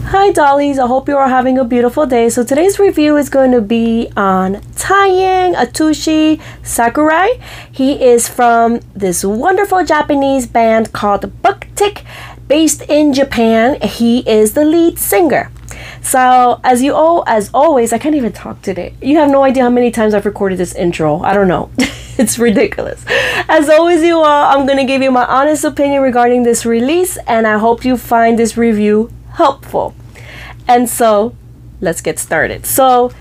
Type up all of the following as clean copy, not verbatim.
Hi dollies, I hope you are having a beautiful day. So today's review is going to be on Taeyang, Atsushi, Sakurai. He is from this wonderful Japanese band called Buktik, based in Japan. He is the lead singer. So as always, I can't even talk today. You have no idea how many times I've recorded this intro. I don't know. It's ridiculous. As always, you all, I'm going to give you my honest opinion regarding this release, and I hope you find this review helpful. And so let's get started. So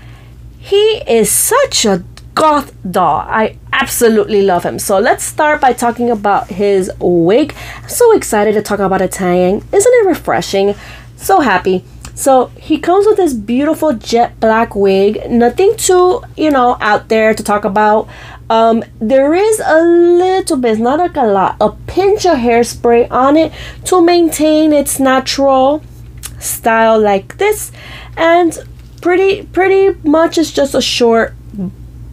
he is such a goth doll. I absolutely love him. So let's start by talking about his wig. I'm so excited to talk about a Taeyang. Isn't it refreshing? So happy. So he comes with this beautiful jet black wig. Nothing too, out there to talk about. There is a little bit, not like a lot, a pinch of hairspray on it to maintain its natural style like this, and pretty much it's just a short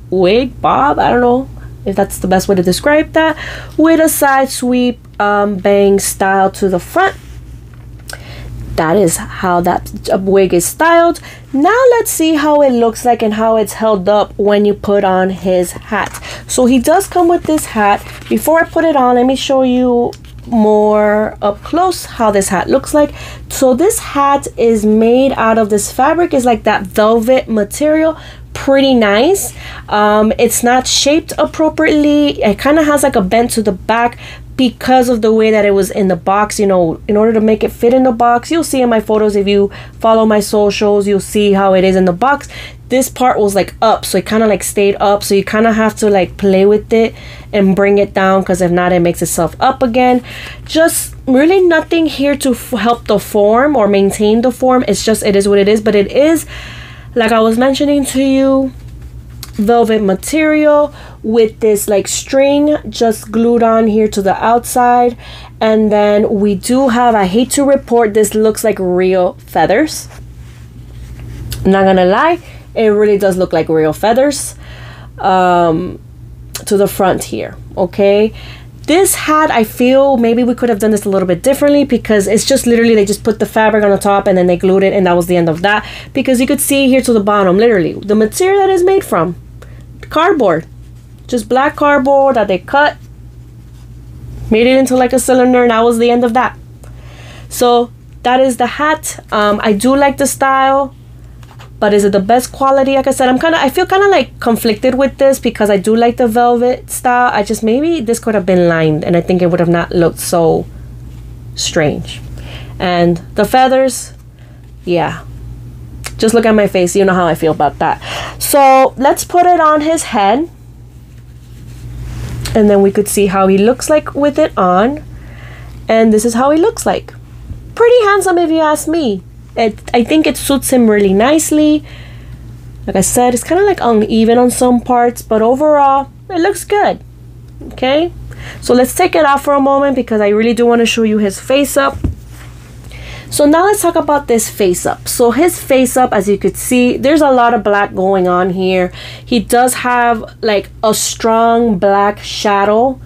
wig bob. I don't know if that's the best way to describe that, with a side sweep bang style to the front. That is how that wig is styled. Now let's see how it looks like and how it's held up when you put on his hat. So he does come with this hat. Before I put it on, let me show you more up close how this hat looks like. So this hat is made out of this fabric, is like that velvet material. Pretty nice. It's not shaped appropriately. It kind of has like a bend to the back because of the way that it was in the box. In order to make it fit in the box, you'll see in my photos, if you follow my socials, you'll see how it is in the box. This part was like up, so it kind of like stayed up, so you kind of have to like play with it and bring it down, because if not, it makes itself up again. Just really nothing here to help the form or maintain the form. It's just, it is what it is. But it is, like I was mentioning to you, velvet material with this like string just glued on here to the outside. And then we do have, I hate to report, this looks like real feathers. I'm not gonna lie, it really does look like real feathers to the front here. Okay, this hat, I feel maybe we could have done this a little bit differently, because it's just literally they just put the fabric on the top and then they glued it, and that was the end of that. Because you could see here to the bottom, literally the material that is made from cardboard, just black cardboard that they cut, made it into like a cylinder, and that was the end of that. So that is the hat. I do like the style, but is it the best quality? Like I said, I feel kind of like conflicted with this, because I do like the velvet style. I just, maybe this could have been lined, and I think it would have not looked so strange. And the feathers, yeah, just look at my face, you know how I feel about that. So let's put it on his head, and then we could see how he looks like with it on. And this is how he looks like. Pretty handsome, if you ask me. I think it suits him really nicely. Like I said, it's kind of like uneven on some parts, but overall it looks good. Okay, so let's take it off for a moment, because I really do want to show you his face up. So now let's talk about this face up. So his face up, as you could see, there's a lot of black going on here. He does have like a strong black shadow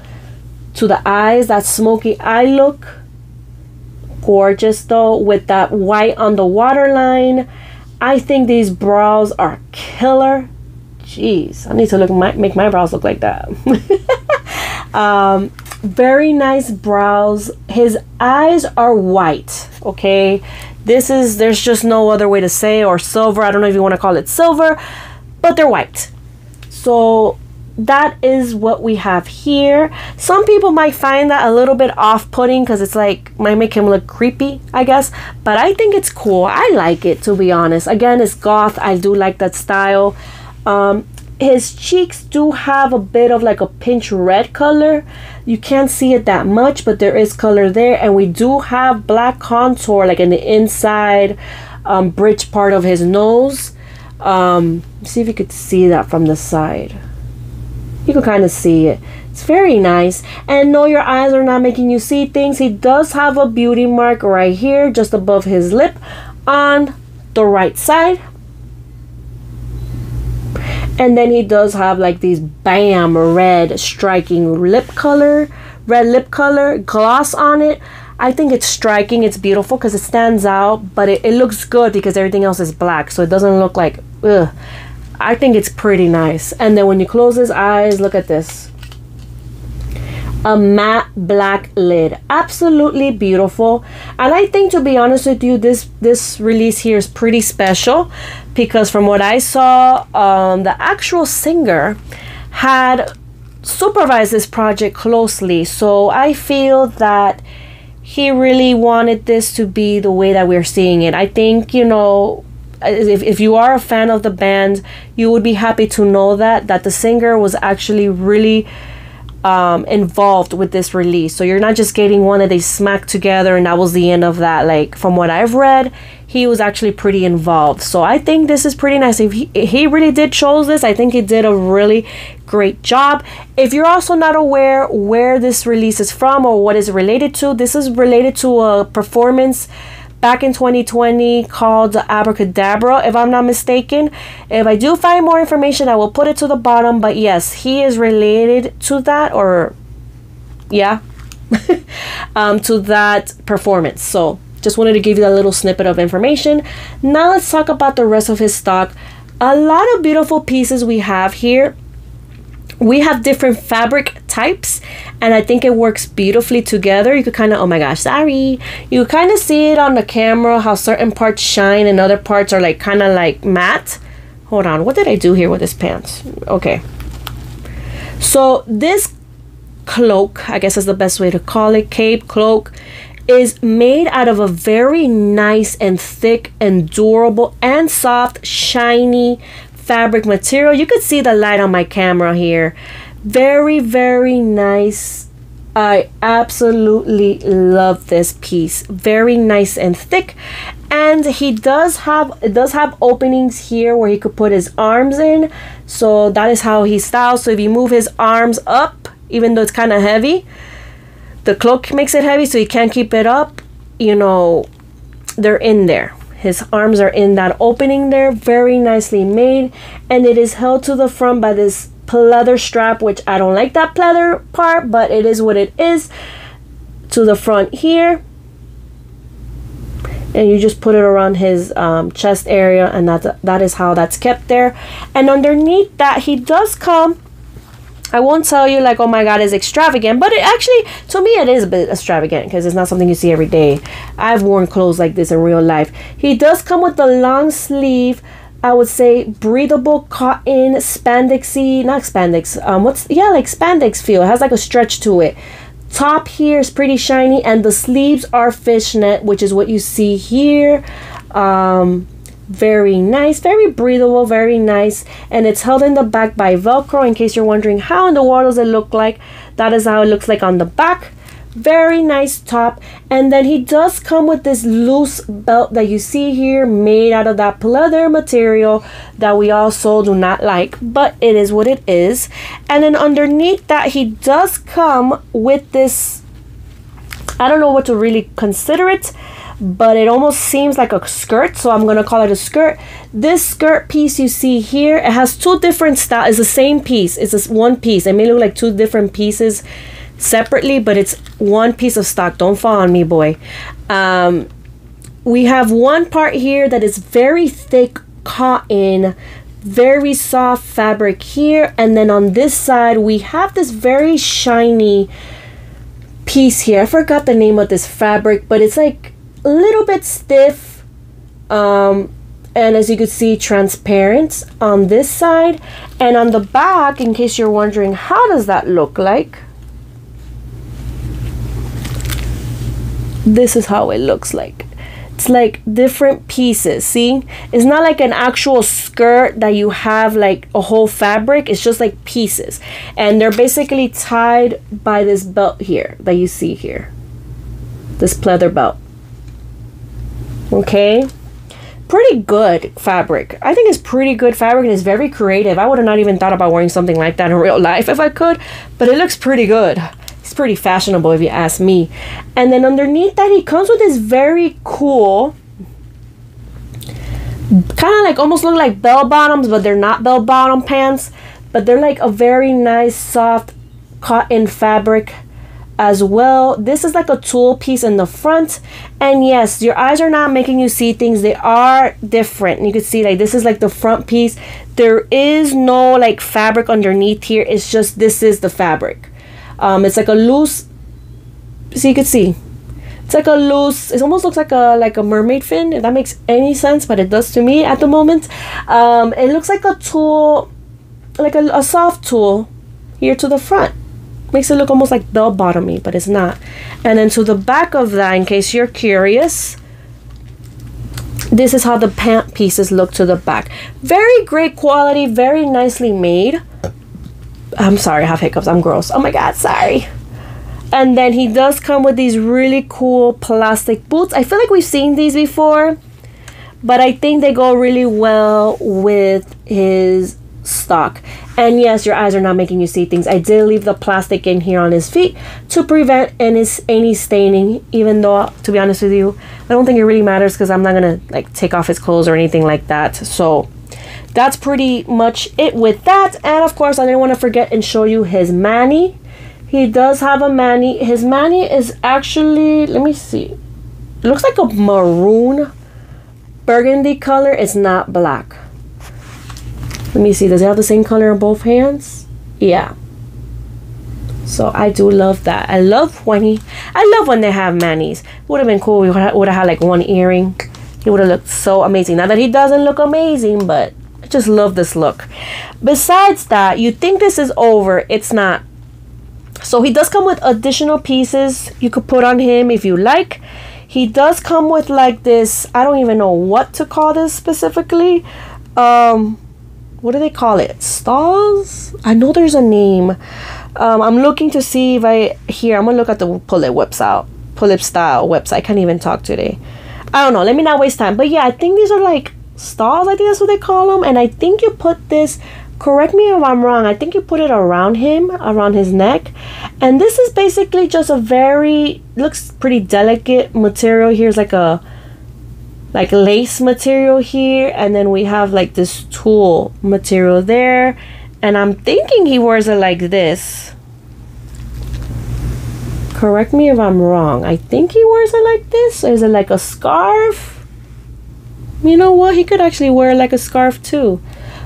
to the eyes, that smoky eye look. Gorgeous though, with that white on the waterline. I think these brows are killer. Jeez, I need to make my brows look like that. Very nice brows. His eyes are white. Okay, there's just no other way to say, or silver. I don't know if you want to call it silver, but they're white. So that is what we have here. Some people might find that a little bit off-putting, because it's like, might make him look creepy, I guess. But I think it's cool. I like it, to be honest. Again, it's goth. I do like that style. His cheeks do have a bit of like a pinch red color. You can't see it that much, but there is color there. And we do have black contour like in the inside bridge part of his nose. See if you could see that from the side. You can kind of see it. It's very nice. And no, your eyes are not making you see things. He does have a beauty mark right here, just above his lip on the right side. And then he does have like these bam red striking lip color red lip color gloss on it. I think it's striking. It's beautiful because it stands out, but it looks good because everything else is black, so it doesn't look like ugh. I think it's pretty nice. And then when you close his eyes, look at this. A matte black lid. Absolutely beautiful. And I think, to be honest with you, this release here is pretty special because from what I saw, the actual singer had supervised this project closely. So I feel that he really wanted this to be the way that we're seeing it. I think, you know, if you are a fan of the band, you would be happy to know that the singer was actually really involved with this release. So you're not just getting one that they smacked together and that was the end of that. Like, from what I've read, he was actually pretty involved. So I think this is pretty nice. If he really did chose this, I think he did a really great job. If you're also not aware where this release is from or what is related to, this is related to a performance back in 2020 called Abracadabra, if I'm not mistaken. If I do find more information, I will put it to the bottom. But yes, he is related to that, or yeah, to that performance. So just wanted to give you a little snippet of information. Now let's talk about the rest of his stock. A lot of beautiful pieces we have here. We have different fabric types, and I think it works beautifully together. You could kind of, oh my gosh, sorry. You kind of see it on the camera, how certain parts shine and other parts are like kind of like matte. Hold on, what did I do here with this pants? Okay. So this cloak, I guess is the best way to call it, cape, cloak, is made out of a very nice and thick and durable and soft, shiny fabric material. You could see the light on my camera here. Very, very nice. I absolutely love this piece. Very nice and thick. And it does have openings here where he could put his arms in. So that is how he styles. So if you move his arms up, even though it's kind of heavy, the cloak makes it heavy, so he can't keep it up. You know, they're in there. His arms are in that opening there. Very nicely made. And it is held to the front by this pleather strap, which I don't like that pleather part, but it is what it is. To the front here. And you just put it around his chest area, and that is how that's kept there. And underneath that, he does come, I won't tell you like, oh my god, it's extravagant, but it actually, to me, it is a bit extravagant because it's not something you see every day. I've worn clothes like this in real life. He does come with the long sleeve, I would say breathable cotton spandexy, not spandex, like spandex feel. It has like a stretch to it. Top here is pretty shiny, and the sleeves are fishnet, which is what you see here. Very nice, very breathable, very nice. And it's held in the back by Velcro, in case you're wondering how in the world does it look like. That is how it looks like on the back. Very nice top. And then he does come with this loose belt that you see here, made out of that pleather material that we also do not like, but it is what it is. And then underneath that, he does come with this, I don't know what to really consider it, but it almost seems like a skirt, so I'm gonna call it a skirt. This skirt piece you see here, it has two different styles. It's the same piece. It's just one piece. It may look like two different pieces separately, but it's one piece of stock. Don't fall on me, boy. We have one part here that is very thick cotton, very soft fabric here, and then on this side we have this very shiny piece here. I forgot the name of this fabric, but it's like a little bit stiff, and as you can see, transparent on this side. And on the back, in case you're wondering how does that look like, this is how it looks like. It's like different pieces. See, it's not like an actual skirt that you have like a whole fabric. It's just like pieces, and they're basically tied by this belt here that you see here, this pleather belt. Okay, pretty good fabric. I think it's pretty good fabric, and it's very creative. I would have not even thought about wearing something like that in real life if I could, but it looks pretty good. It's pretty fashionable if you ask me. And then underneath that, he comes with this very cool, kind of like almost look like bell bottoms, but they're not bell bottom pants, but they're like a very nice soft cotton fabric. as well. This is like a tulle piece in the front, and yes, your eyes are not making you see things. They are different. You can see like this is like the front piece. There is no like fabric underneath here. It's just this is the fabric. It's like a loose, so you can see it's like a loose, it almost looks like a mermaid fin, if that makes any sense, but it does to me at the moment. It looks like a tulle, like a soft tulle here to the front. Makes it look almost like bell bottomy, but it's not. And then to the back of that, in case you're curious, this is how the pant pieces look to the back. Very great quality, very nicely made. I'm sorry, I have hiccups, I'm gross. Oh my god, sorry. And then he does come with these really cool plastic boots. I feel like we've seen these before, but I think they go really well with his stock. And yes, your eyes are not making you see things. I did leave the plastic in here on his feet to prevent any staining, even though, to be honest with you, I don't think it really matters because I'm not gonna like take off his clothes or anything like that. So that's pretty much it with that. And of course, I didn't want to forget and show you his mani. He does have a mani. His mani is actually, let me see, it looks like a maroon burgundy color. It's not black. Let me see, does it have the same color on both hands? Yeah. So I do love that. I love when they have manis. Would have been cool. We would have had like one earring. He would have looked so amazing. Not that he doesn't look amazing, but I just love this look. Besides that, you think this is over. It's not. So he does come with additional pieces you could put on him if you like. He does come with like this, I don't even know what to call this specifically. What do they call it? Stalls? I know there's a name. I'm looking to see if I'm gonna look at the Pull-It Style website. I can't even talk today. I don't know, let me not waste time. But yeah, I think these are like stalls, I think that's what they call them. And I think you put this, correct me if I'm wrong, I think you put it around him, around his neck. And this is basically just a very, looks pretty delicate material. Here's like a lace material here, and then we have like this tulle material there. And I'm thinking he wears it like this. Correct me if I'm wrong. I think he wears it like this. Or is it like a scarf? You know what? He could actually wear like a scarf too.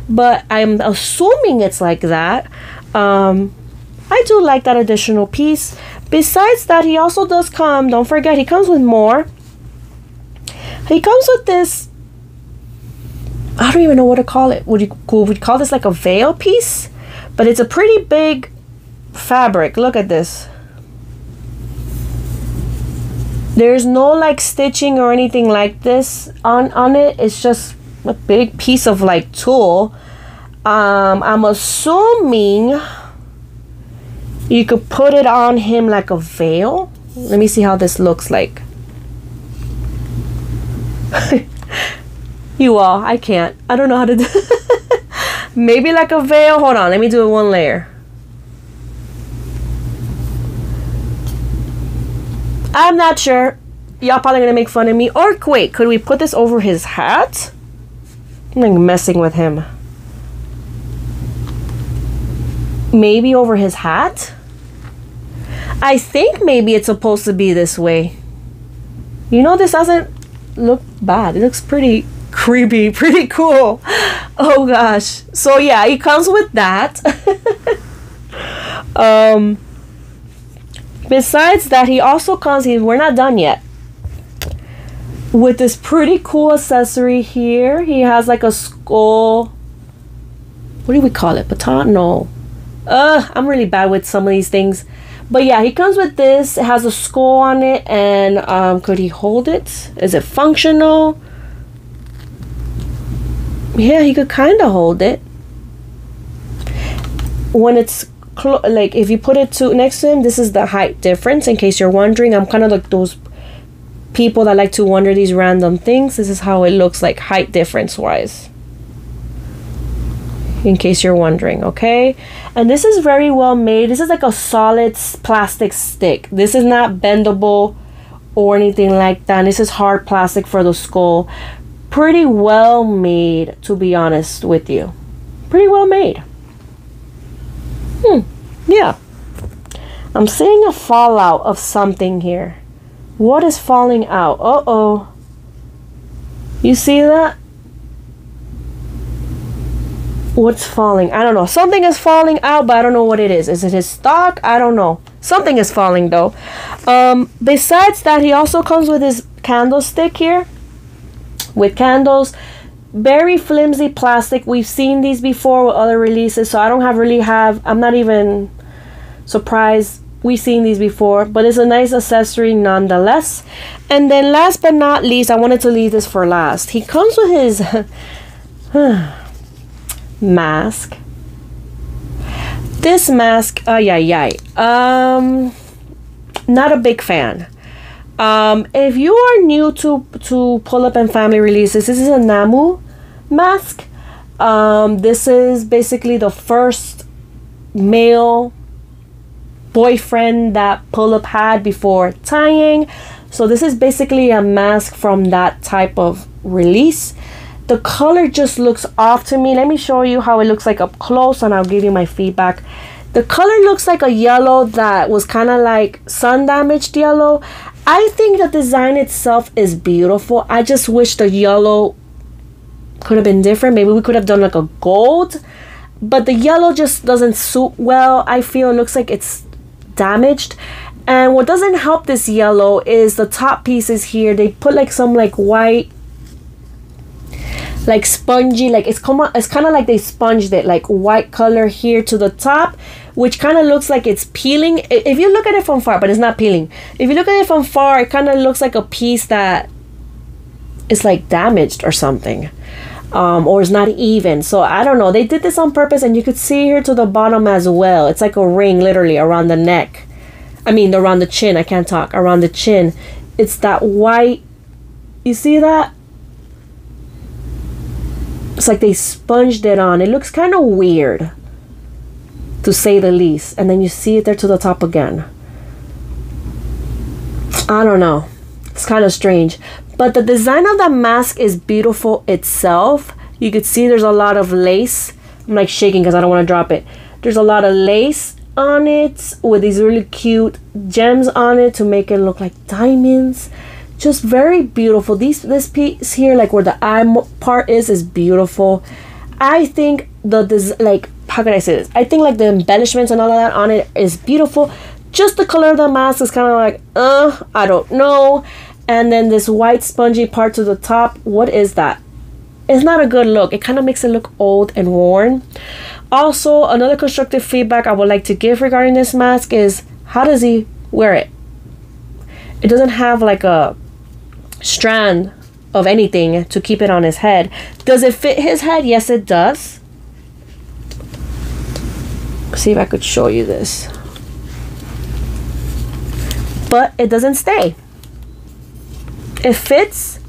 But I'm assuming it's like that. I do like that additional piece. Besides that, he also does come, don't forget, he comes with more. He comes with this, I don't even know what to call it. Would we call this like a veil piece? But it's a pretty big fabric. Look at this. There's no like stitching or anything like this on it. It's just a big piece of like tulle. I'm assuming you could put it on him like a veil. Let me see how this looks like. You all, I can't. I don't know how to do maybe like a veil. Hold on, let me do it one layer. I'm not sure. Y'all probably gonna make fun of me. Or wait, could we put this over his hat? I'm like messing with him. Maybe over his hat? I think maybe it's supposed to be this way. You know, this doesn't look bad. It looks pretty creepy, pretty cool. Oh gosh. So yeah, it comes with that. Besides that, he also comes, we're not done yet, with this pretty cool accessory here. He has like a skull. What do we call it? Baton? No. I'm really bad with some of these things. But yeah, he comes with this. It has a skull on it. And could he hold it? Is it functional? Yeah, he could kind of hold it. When it's like, if you put it next to him, this is the height difference. In case you're wondering, I'm kind of like those people that like to wonder these random things. This is how it looks like height difference wise, in case you're wondering. Okay, and this is very well made. This is like a solid plastic stick. This is not bendable or anything like that. This is hard plastic for the skull. Pretty well made, to be honest with you. Pretty well made. Yeah, I'm seeing a fallout of something here. What is falling out? Uh-oh. You see that? What's falling? I don't know. Something is falling out, but I don't know what it is. Is it his stock? I don't know. Something is falling though. Besides that, he also comes with his candlestick here. With candles. Very flimsy plastic. We've seen these before with other releases, so I don't I'm not even surprised we've seen these before, but it's a nice accessory nonetheless. And then last but not least, I wanted to leave this for last. He comes with his mask. This mask, not a big fan. If you are new to Pull Up and Family releases, this is a Namu mask. This is basically the first male boyfriend that Pull Up had before Taeyang. So this is basically a mask from that type of release. The color just looks off to me. Let me show you how it looks like up close and I'll give you my feedback. The color looks like a yellow that was kind of like sun damaged yellow. I think the design itself is beautiful. I just wish the yellow could have been different. Maybe we could have done like a gold, but the yellow just doesn't suit well. I feel it looks like it's damaged. And what doesn't help this yellow is the top pieces here. They put like some like white, like spongy, like it's kind of like they sponged it, like white color here to the top, which kind of looks like it's peeling if you look at it from far, but it's not peeling. If you look at it from far, it kind of looks like a piece that is like damaged or something, or is not even. So I don't know, they did this on purpose, and you could see here to the bottom as well. It's like a ring literally around the neck, I mean around the chin. I can't talk. Around the chin, it's that white, you see that? It's like they sponged it on. It looks kind of weird, to say the least. And then you see it there to the top again. I don't know. It's kind of strange. But the design of the mask is beautiful itself. You could see there's a lot of lace. I'm like shaking because I don't want to drop it. There's a lot of lace on it with these really cute gems on it to make it look like diamonds. Just very beautiful. This piece here, like where the eye part is beautiful. I think like, how can I say this? I think like the embellishments and all of that on it is beautiful. Just the color of the mask is kind of like, I don't know. And then this white spongy part to the top, what is that? It's not a good look. It kind of makes it look old and worn. Also, another constructive feedback I would like to give regarding this mask is, how does he wear it? It doesn't have like a strand of anything to keep it on his head. Does it fit his head? Yes, it does. See if I could show you this. But it doesn't stay. It fits,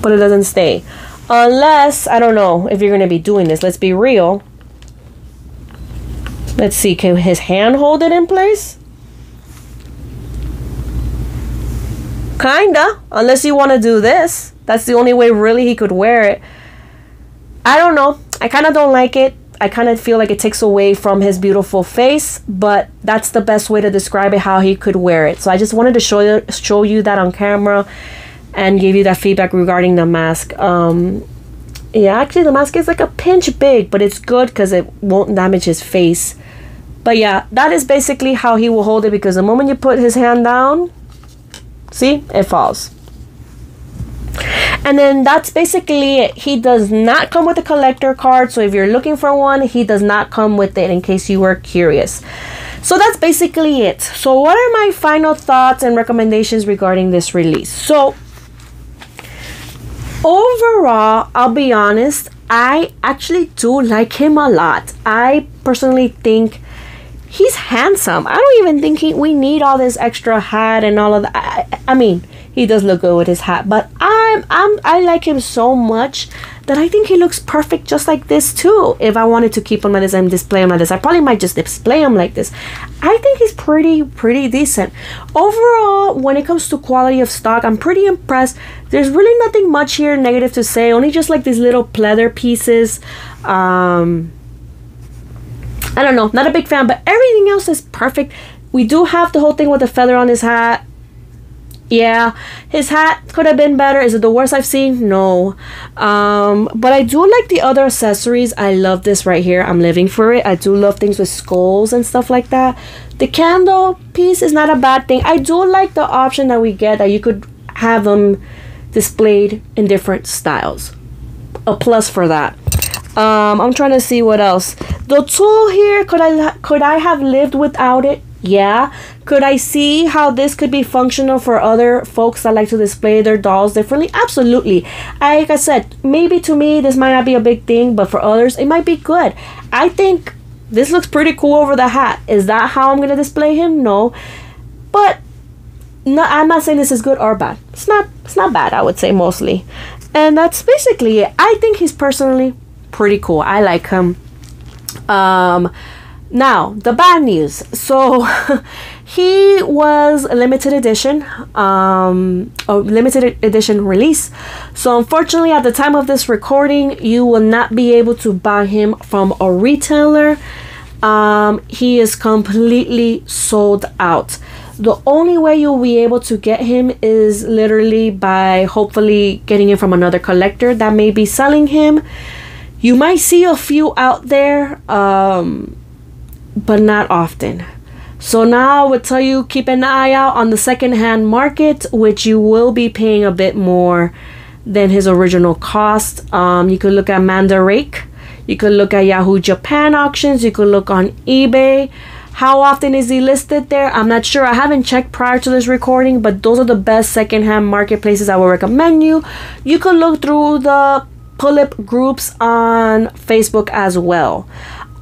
but it doesn't stay. Unless, I don't know if you're going to be doing this. Let's be real. Let's see. Can his hand hold it in place? Kinda. Unless you want to do this. That's the only way really he could wear it. I don't know. I kind of don't like it. I kind of feel like it takes away from his beautiful face, but that's the best way to describe it, how he could wear it. So I just wanted to show you that on camera and give you that feedback regarding the mask. Yeah, actually the mask is like a pinch big, but it's good because it won't damage his face. But yeah, that is basically how he will hold it, because the moment you put his hand down, see, it falls. And then that's basically it. He does not come with a collector card, so if you're looking for one, he does not come with it, in case you were curious. So that's basically it. So what are my final thoughts and recommendations regarding this release? So overall, I'll be honest, I actually do like him a lot. I personally think he's handsome. I don't even think we need all this extra hat and all of that. I mean, he does look good with his hat, but I like him so much that I think he looks perfect just like this too. If I wanted to keep him like this and display him like this, I probably might just display him like this. I think he's pretty decent. Overall, when it comes to quality of stock, I'm pretty impressed. There's really nothing much here negative to say, only just like these little pleather pieces. And I don't know, not a big fan, but everything else is perfect. We do have the whole thing with the feather on his hat. Yeah, his hat could have been better. Is it the worst I've seen? No. But I do like the other accessories. I love this right here. I'm living for it. I do love things with skulls and stuff like that. The candle piece is not a bad thing. I do like the option that we get, that you could have them displayed in different styles. A plus for that. I'm trying to see what else. The tool here, could I have lived without it? Yeah. Could I see how this could be functional for other folks that like to display their dolls differently? Absolutely. Like I said, maybe to me this might not be a big thing, but for others it might be good. I think this looks pretty cool over the hat. Is that how I'm gonna display him? No. But no, I'm not saying this is good or bad. It's not bad, I would say, mostly. And that's basically it. I think he's personally pretty cool. I like him. Now, the bad news. So, he was a limited edition, release. So, unfortunately, at the time of this recording, you will not be able to buy him from a retailer. He is completely sold out. The only way you'll be able to get him is literally by hopefully getting him from another collector that may be selling him. You might see a few out there, but not often. So now I would tell you, keep an eye out on the secondhand market, which you will be paying a bit more than his original cost. You could look at Mandarake. You could look at Yahoo Japan auctions. You could look on eBay. How often is he listed there? I'm not sure. I haven't checked prior to this recording, but those are the best secondhand marketplaces I will recommend you. You could look through the pull-up groups on Facebook as well.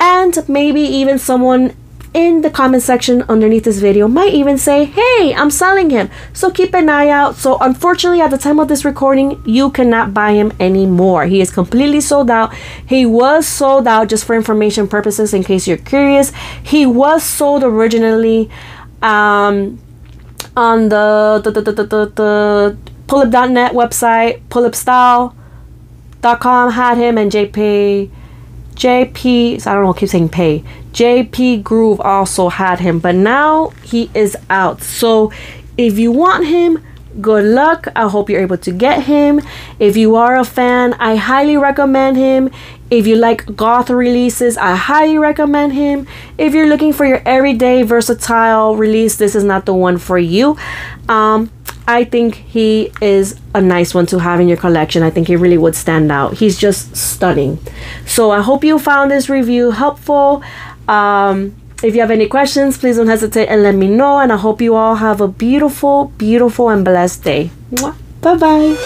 And maybe even someone in the comment section underneath this video might even say, hey, I'm selling him. So keep an eye out. So unfortunately, at the time of this recording, you cannot buy him anymore. He is completely sold out. He was sold out, just for information purposes, in case you're curious. He was sold originally on the pullup.net website. Pullupstyle.com had him, and JP, so I don't know, I keep saying pay. JP Groove also had him, but now he is out. So if you want him, good luck. I hope you're able to get him. If you are a fan, I highly recommend him. If you like goth releases, I highly recommend him. If you're looking for your everyday versatile release, this is not the one for you. I think he is a nice one to have in your collection. I think he really would stand out. He's just stunning. So I hope you found this review helpful. If you have any questions, please don't hesitate and let me know. And I hope you all have a beautiful, beautiful and blessed day. Bye-bye.